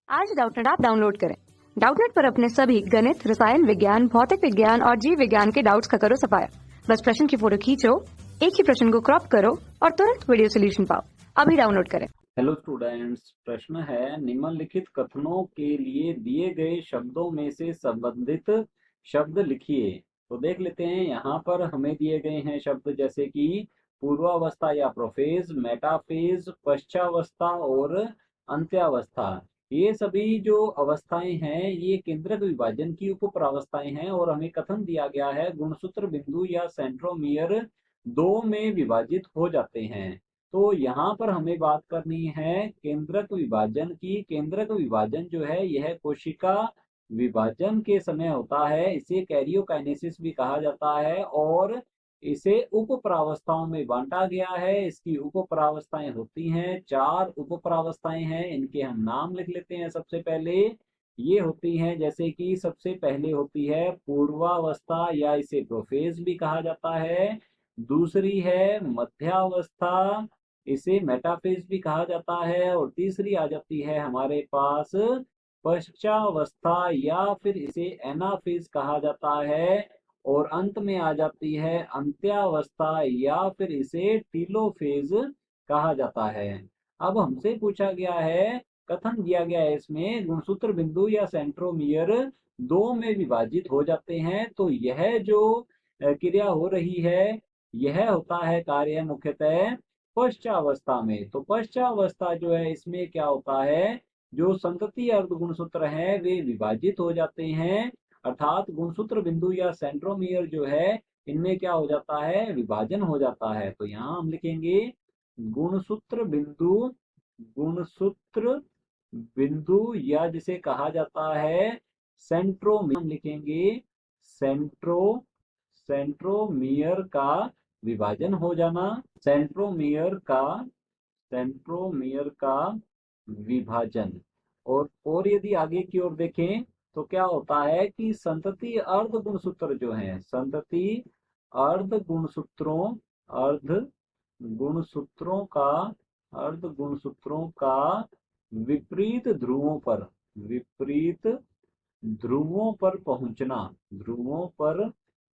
आज Doubtnut app download करें। Doubtnut पर अपने सभी गणित, रसायन विज्ञान, भौतिक विज्ञान और जीव विज्ञान के डाउट्स का करो सफाया। बस प्रश्न की फोटो खींचो, एक ही प्रश्न को क्रॉप करो और तुरंत वीडियो सोल्यूशन पाओ। अभी डाउनलोड करें। हेलो स्टूडेंट्स, प्रश्न है निम्नलिखित कथनों के लिए दिए गए शब्दों में से संबंधित शब्द लिखिए। तो देख लेते हैं, यहाँ पर हमें दिए गए हैं शब्द जैसे कि पूर्वावस्था या प्रोफेज, मेटाफेज, पश्चावस्था और अंत्यावस्था। ये सभी जो अवस्थाएं हैं ये केंद्रक विभाजन की उपप्रावस्थाएं हैं और हमें कथन दिया गया है गुणसूत्र बिंदु या सेंट्रोमियर दो में विभाजित हो जाते हैं। तो यहाँ पर हमें बात करनी है केंद्रक विभाजन की। केंद्रक विभाजन जो है यह कोशिका विभाजन के समय होता है। इसे कैरियोकाइनेसिस भी कहा जाता है और इसे उप प्रावस्थाओं में बांटा गया है। इसकी उप प्रावस्थाएं होती हैं, 4 उप प्रावस्थाएं हैं। इनके हम नाम लिख लेते हैं। सबसे पहले ये होती हैं जैसे कि सबसे पहले होती है पूर्वावस्था या इसे प्रोफेज भी कहा जाता है। दूसरी है मध्यावस्था, इसे मेटाफेज भी कहा जाता है। और तीसरी आ जाती है हमारे पास पश्चावस्था या फिर इसे एनाफेज कहा जाता है। और अंत में आ जाती है अंत्यावस्था या फिर इसे टीलोफेज कहा जाता है। अब हमसे पूछा गया है, कथन दिया गया है इसमें गुणसूत्र बिंदु या सेंट्रोमियर दो में विभाजित हो जाते हैं। तो यह जो क्रिया हो रही है यह होता है कार्य मुख्यतः पश्चावस्था में। तो पश्चावस्था जो है इसमें क्या होता है, जो संतति अर्ध गुणसूत्र हैं वे विभाजित हो जाते हैं, अर्थात गुणसूत्र बिंदु या सेंट्रोमियर जो है इनमें क्या हो जाता है, विभाजन हो जाता है। तो यहाँ हम लिखेंगे गुणसूत्र बिंदु, गुणसूत्र बिंदु या जिसे कहा जाता है सेंट्रोमियर, हम लिखेंगे सेंट्रोमियर का विभाजन हो जाना। सेंट्रोमियर का विभाजन। और यदि आगे की ओर देखें तो क्या होता है कि संतति अर्ध गुणसूत्र जो है, संतति अर्ध गुणसूत्रों का विपरीत ध्रुवों पर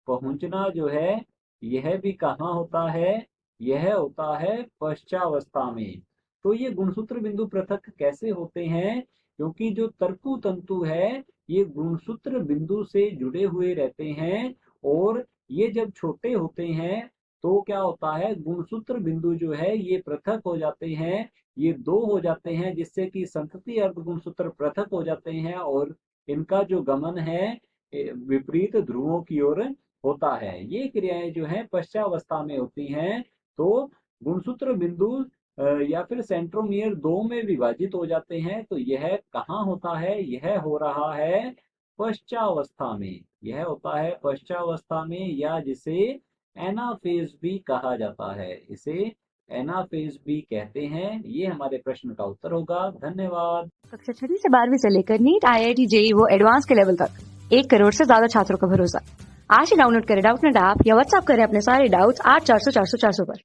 पहुंचना जो है यह भी कहाँ होता है, यह होता है पश्चावस्था में। तो ये गुणसूत्र बिंदु पृथक कैसे होते हैं, क्योंकि जो तर्कु तंतु है ये गुणसूत्र बिंदु से जुड़े हुए रहते हैं और ये जब छोटे होते हैं तो क्या होता है, गुणसूत्र बिंदु जो है ये पृथक हो जाते हैं, ये 2 हो जाते हैं, जिससे कि संतति अर्ध गुणसूत्र पृथक हो जाते हैं और इनका जो गमन है विपरीत ध्रुवों की ओर होता है। ये क्रियाएं जो है पश्चावस्था में होती हैं। तो गुणसूत्र बिंदु या फिर सेंट्रोमियर 2 में विभाजित हो जाते हैं। तो यह कहाँ होता है, यह हो रहा है पश्चावस्था में। यह होता है पश्चावस्था में या जिसे एनाफेज भी कहा जाता है, इसे एनाफेज भी कहते हैं। ये हमारे प्रश्न का उत्तर होगा। धन्यवाद। कक्षा 6 से 12वीं से लेकर नीट, IIT, JEE वो एडवांस के लेवल तक 1 करोड़ से ज्यादा छात्रों का भरोसा। आज ही डाउनलोड करें डाउटनेट ऐप या व्हाट्सएप करें अपने सारे डाउट्स 8400 400 400 पर।